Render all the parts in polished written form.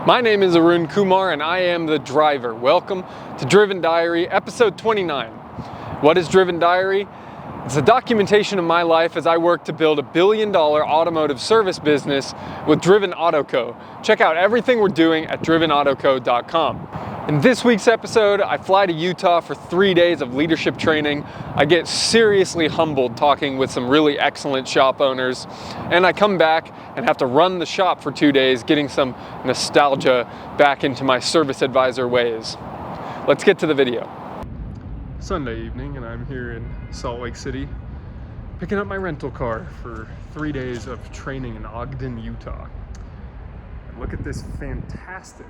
My name is Arun Kumar and I am the driver. Welcome to Driven Diary, episode 29. What is Driven Diary? It's a documentation of my life as I work to build $1 billion automotive service business with Driven Auto Co. Check out everything we're doing at drivenautoco.com. In this week's episode, I fly to Utah for 3 days of leadership training. I get seriously humbled talking with some really excellent shop owners, and I come back and have to run the shop for 2 days, getting some nostalgia back into my service advisor ways. Let's get to the video. Sunday evening, and I'm here in Salt Lake City, picking up my rental car for 3 days of training in Ogden, Utah. And look at this fantastic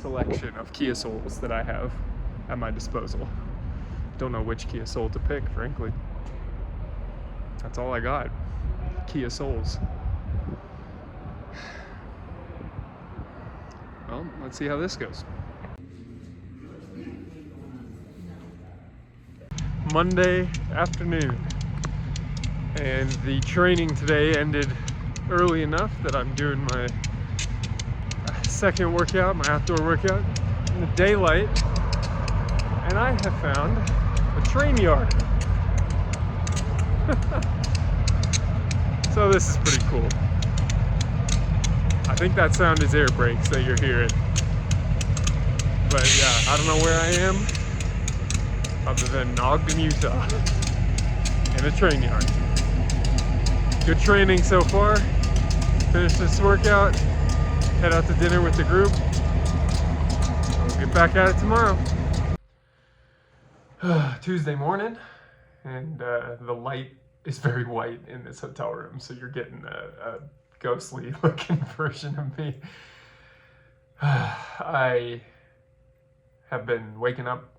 selection of Kia Souls that I have at my disposal. Don't know which Kia Soul to pick, frankly. That's all I got. Kia Souls. Well, let's see how this goes. Monday afternoon, and the training today ended early enough that I'm doing my second workout, my outdoor workout, in the daylight, and I have found a train yard. So this is pretty cool. I think that sound is air brakes that you're hearing. But yeah, I don't know where I am other than Ogden, Utah, in a train yard. Good training so far. Finish this workout, head out to dinner with the group. We'll get back at it tomorrow. Tuesday morning, and the light is very white in this hotel room, so you're getting a ghostly looking version of me. I have been waking up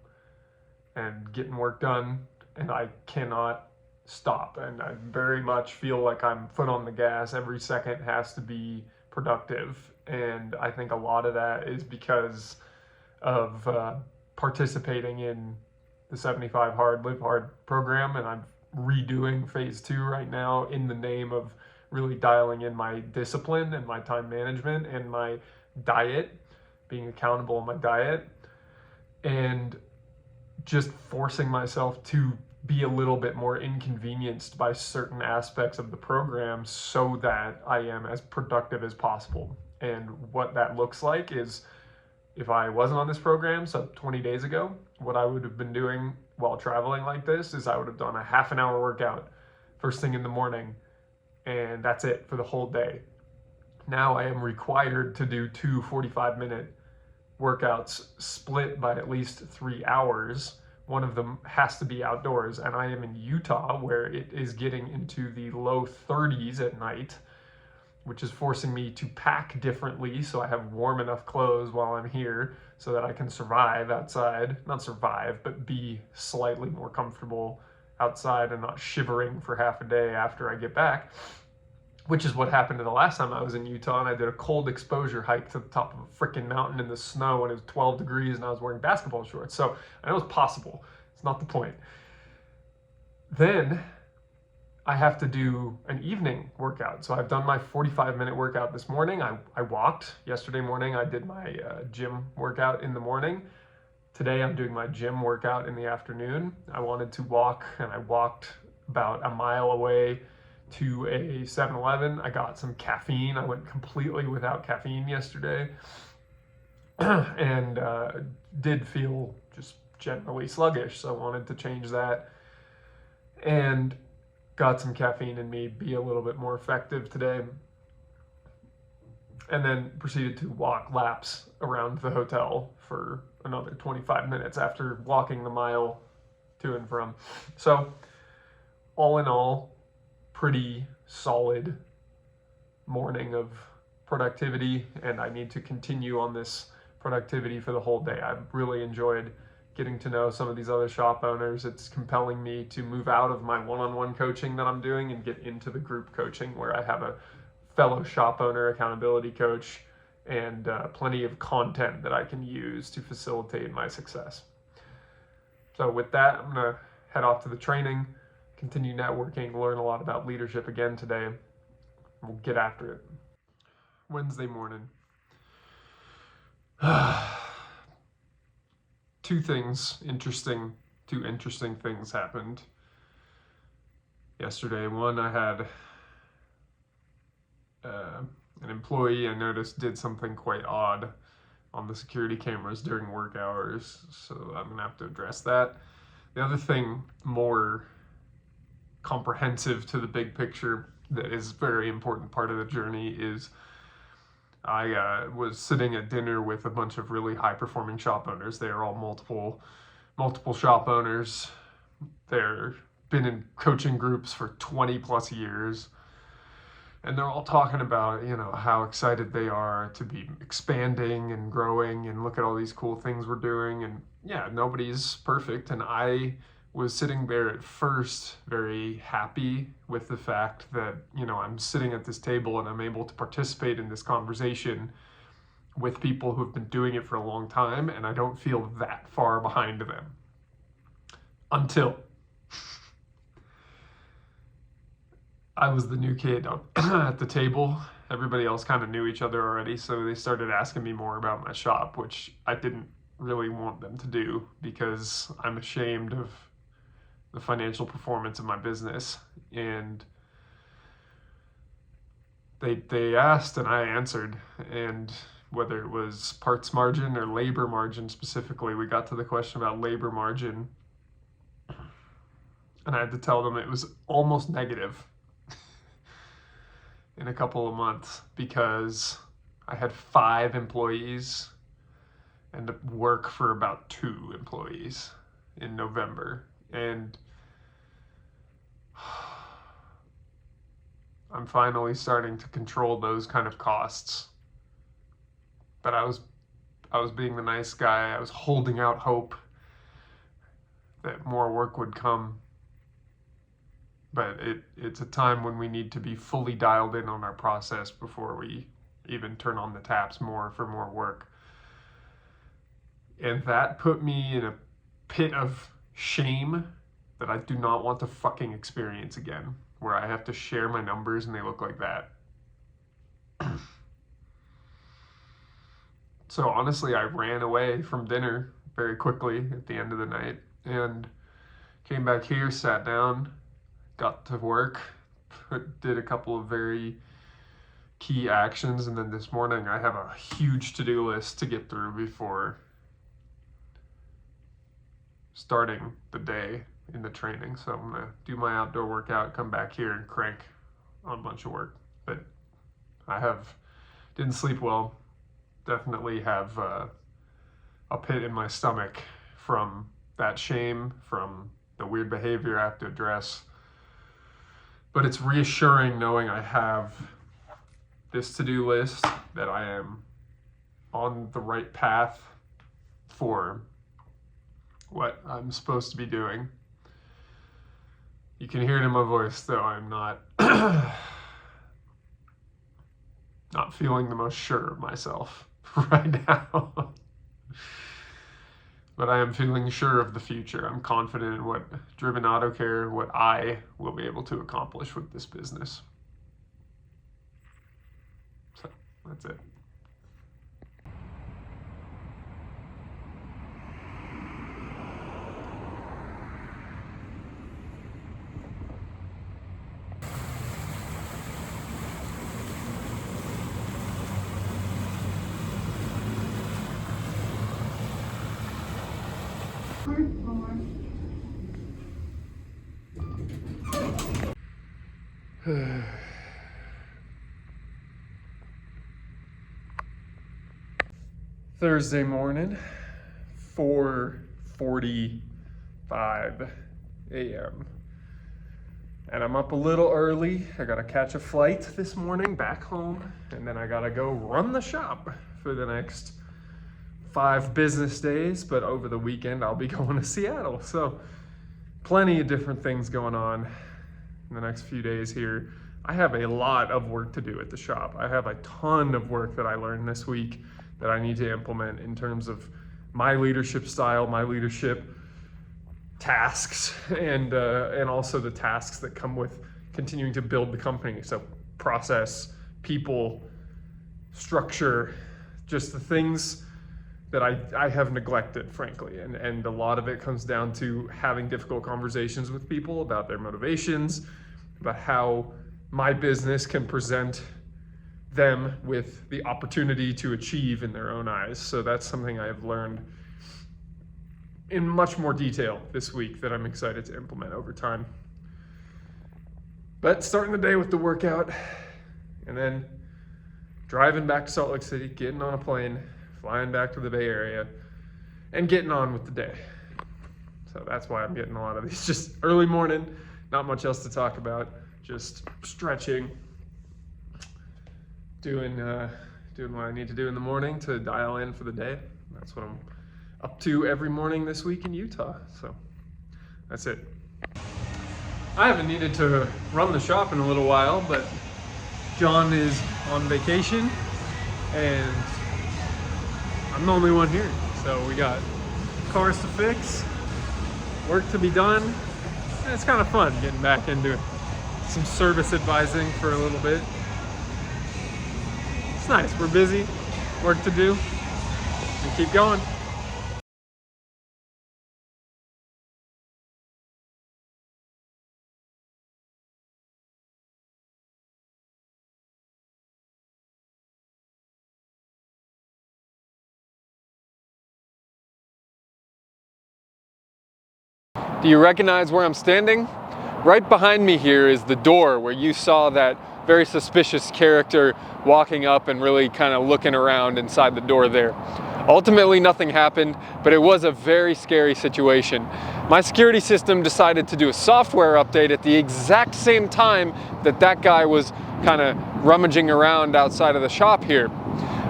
and getting work done, and I cannot stop, and I very much feel like I'm foot on the gas. Every second has to be productive, and I think a lot of that is because of participating in the 75 Hard Live Hard program, and I'm redoing phase 2 right now in the name of really dialing in my discipline and my time management and my diet, being accountable in my diet, and just forcing myself to be a little bit more inconvenienced by certain aspects of the program so that I am as productive as possible. And what that looks like is, if I wasn't on this program, so 20 days ago, what I would have been doing while traveling like this is I would have done a half an hour workout first thing in the morning, and that's it for the whole day. Now I am required to do 2 45-minute workouts split by at least 3 hours. One of them has to be outdoors, and I am in Utah where it is getting into the low 30s at night, which is forcing me to pack differently so I have warm enough clothes while I'm here so that I can survive outside. Not survive, but be slightly more comfortable outside and not shivering for half a day after I get back, which is what happened the last time I was in Utah, and I did a cold exposure hike to the top of a freaking mountain in the snow, and it was 12 degrees and I was wearing basketball shorts. So I know it's possible. It's not the point. Then I have to do an evening workout. So I've done my 45-minute workout this morning. I walked. Yesterday morning I did my gym workout in the morning. Today I'm doing my gym workout in the afternoon. I wanted to walk, and I walked about a mile away to a 7-Eleven. I got some caffeine. I went completely without caffeine yesterday and did feel just generally sluggish, so I wanted to change that and got some caffeine in me, be a little bit more effective today, and then proceeded to walk laps around the hotel for another 25 minutes after walking the mile to and from. So all in all, pretty solid morning of productivity, and I need to continue on this productivity for the whole day. I've really enjoyed getting to know some of these other shop owners. It's compelling me to move out of my one-on-one coaching that I'm doing and get into the group coaching where I have a fellow shop owner accountability coach and plenty of content that I can use to facilitate my success. So with that, I'm gonna head off to the training, continue networking, learn a lot about leadership again today. We'll get after it. Wednesday morning. Two interesting things happened yesterday. One, I had an employee I noticed did something quite odd on the security cameras during work hours, so I'm gonna have to address that. The other thing, more comprehensive to the big picture, that is a very important part of the journey, is I was sitting at dinner with a bunch of really high-performing shop owners. They are all multiple shop owners. They're been in coaching groups for 20 plus years. And they're all talking about, how excited they are to be expanding and growing and look at all these cool things we're doing. And yeah, nobody's perfect. And I was sitting there at first very happy with the fact that, I'm sitting at this table and I'm able to participate in this conversation with people who've been doing it for a long time, and I don't feel that far behind them. Until I was the new kid at the table. Everybody else kind of knew each other already, so they started asking me more about my shop, which I didn't really want them to do because I'm ashamed of the financial performance of my business. And they asked and I answered, and whether it was parts margin or labor margin specifically, we got to the question about labor margin, and I had to tell them it was almost negative in a couple of months because I had 5 employees and work for about 2 employees in November. And I'm finally starting to control those kind of costs. But I was being the nice guy. I was holding out hope that more work would come. But it's a time when we need to be fully dialed in on our process before we even turn on the taps more for more work. And that put me in a pit of shame that I do not want to fucking experience again, where I have to share my numbers and they look like that. So honestly, I ran away from dinner very quickly at the end of the night and came back here, sat down, got to work, did a couple of very key actions, and then this morning I have a huge to-do list to get through before starting the day in the training. So I'm gonna do my outdoor workout, come back here and crank on a bunch of work. But I didn't sleep well. Definitely have a pit in my stomach from that shame, from the weird behavior I have to address. But it's reassuring knowing I have this to-do list, that I am on the right path for what I'm supposed to be doing. You can hear it in my voice, though I'm not not feeling the most sure of myself right now. But I am feeling sure of the future. I'm confident in what Driven Auto Care, what I will be able to accomplish with this business. So that's it. Thursday morning, 4:45 a.m. And I'm up a little early. I gotta catch a flight this morning back home, and then I gotta go run the shop for the next 5 business days, but over the weekend I'll be going to Seattle. So plenty of different things going on in the next few days here. I have a lot of work to do at the shop. I have a ton of work that I learned this week that I need to implement in terms of my leadership style, my leadership tasks, and also the tasks that come with continuing to build the company. So process, people, structure, just the things that I have neglected, frankly. And a lot of it comes down to having difficult conversations with people about their motivations, about how my business can present them with the opportunity to achieve in their own eyes. So that's something I have learned in much more detail this week that I'm excited to implement over time. But starting the day with the workout, and then driving back to Salt Lake City, getting on a plane, flying back to the Bay Area, and getting on with the day. So that's why I'm getting a lot of these just early morning, not much else to talk about, just stretching, doing what I need to do in the morning to dial in for the day. That's what I'm up to every morning this week in Utah. So that's it. I haven't needed to run the shop in a little while, but John is on vacation and I'm the only one here. So we got cars to fix, work to be done, and it's kind of fun getting back into some service advising for a little bit. It's nice, we're busy, work to do, and keep going. Do you recognize where I'm standing? Right behind me here is the door where you saw that very suspicious character walking up and really kind of looking around inside the door there. Ultimately, nothing happened, but it was a very scary situation. My security system decided to do a software update at the exact same time that that guy was kind of rummaging around outside of the shop here.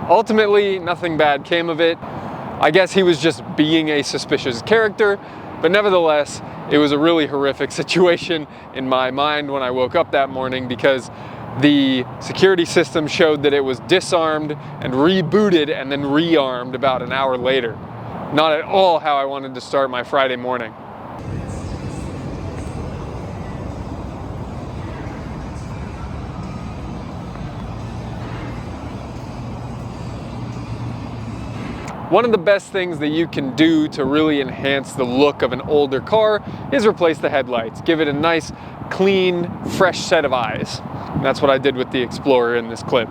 Ultimately, nothing bad came of it. I guess he was just being a suspicious character, but nevertheless, it was a really horrific situation in my mind when I woke up that morning because the security system showed that it was disarmed and rebooted and then rearmed about an hour later. Not at all how I wanted to start my Friday morning. One of the best things that you can do to really enhance the look of an older car is replace the headlights. Give it a nice, clean, fresh set of eyes. And that's what I did with the Explorer in this clip.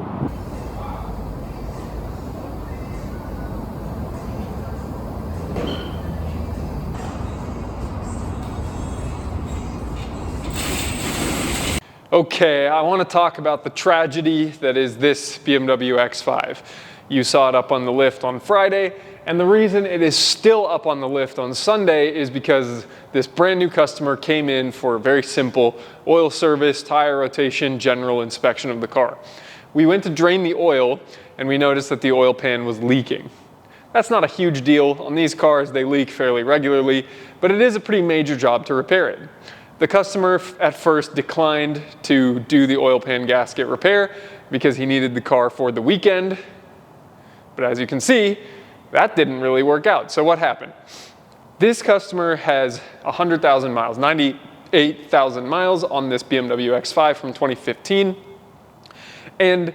Okay, I want to talk about the tragedy that is this BMW X5. You saw it up on the lift on Friday, and the reason it is still up on the lift on Sunday is because this brand new customer came in for a very simple oil service, tire rotation, general inspection of the car. We went to drain the oil, and we noticed that the oil pan was leaking. That's not a huge deal. On these cars, they leak fairly regularly, but it is a pretty major job to repair it. The customer at first declined to do the oil pan gasket repair because he needed the car for the weekend. But as you can see, that didn't really work out. So what happened? This customer has 100,000 miles, 98,000 miles on this BMW X5 from 2015. And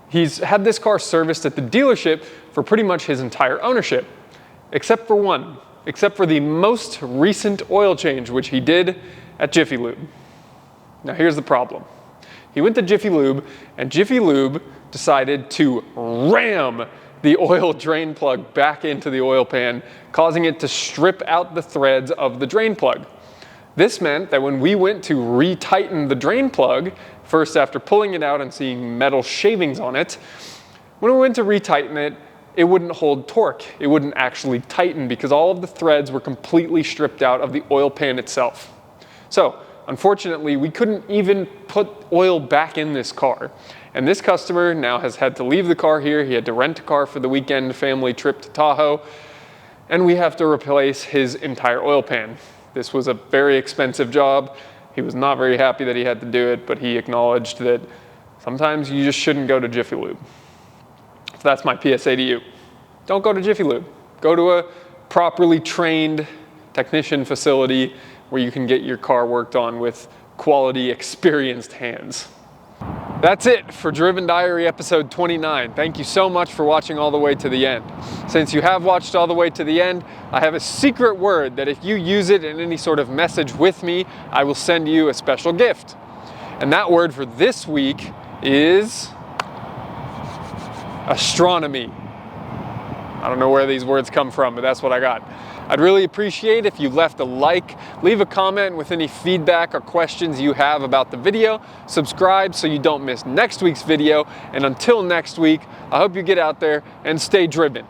he's had this car serviced at the dealership for pretty much his entire ownership, except for one, except for the most recent oil change, which he did at Jiffy Lube. Now here's the problem. He went to Jiffy Lube, and Jiffy Lube decided to ram the oil drain plug back into the oil pan, causing it to strip out the threads of the drain plug. This meant that when we went to retighten the drain plug, first after pulling it out and seeing metal shavings on it, when we went to retighten it, it wouldn't hold torque. It wouldn't actually tighten because all of the threads were completely stripped out of the oil pan itself. So, unfortunately, we couldn't even put oil back in this car. And this customer now has had to leave the car here. He had to rent a car for the weekend family trip to Tahoe. And we have to replace his entire oil pan. This was a very expensive job. He was not very happy that he had to do it, but he acknowledged that sometimes you just shouldn't go to Jiffy Lube. So that's my PSA to you. Don't go to Jiffy Lube. Go to a properly trained technician facility where you can get your car worked on with quality, experienced hands. That's it for Driven Diary episode 29. Thank you so much for watching all the way to the end. Since you have watched all the way to the end, I have a secret word that if you use it in any sort of message with me, I will send you a special gift. And that word for this week is astronomy. I don't know where these words come from, but that's what I got. I'd really appreciate if you left a like, leave a comment with any feedback or questions you have about the video, subscribe so you don't miss next week's video, and until next week, I hope you get out there and stay driven.